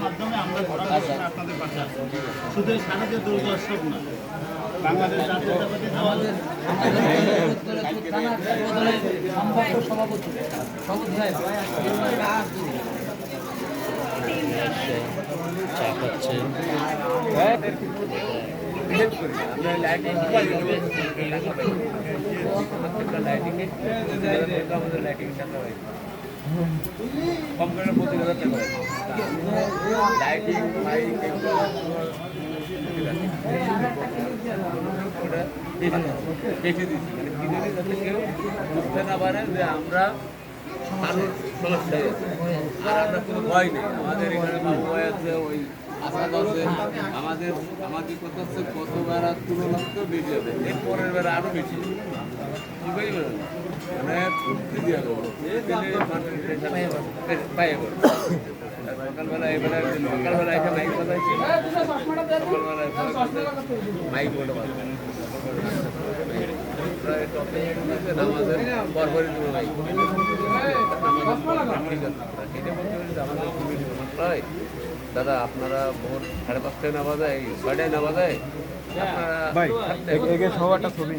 মাধ্যমে আমরা আপনাদের পাশে আছি। শুধু স্বামীদের দুর্দর্শক না, বাংলাদেশ জাতীয়তাবাদী দলের সভাপতি চা খাচ্ছে। কম করে 25,000 টাকা লাইটিং মাইক বেশি দিচ্ছি, মানে কিনে যাতে কেউ বুঝতে না পারে যে আমরা মানুষ সমস্যায় আছে। আর আমরা কোনো ভয় নেই, আমাদের এখানে বাবু ভয় আছে, ওই আশা আছে, আমাদের আমাদের কথা হচ্ছে গতবার তুলনায় বেশি হবে, এর পরের বেলা আরও বেশি বুঝতেই পারেন, মানে ফুর্তি দিয়ে দেবো পাইয়ে করবো। সকালবেলা এবেলা সকালবেলা এসে মাইক বাজাইছি, সকালবেলা মাইক বলে বাজাবে আমাদের বরবরই দেবো মাইক আমাদের দাদা আপনারা ভোর 5:30 না বাজায় 6টায় না বাজায় আপনারা ভাই সবারটা ছবি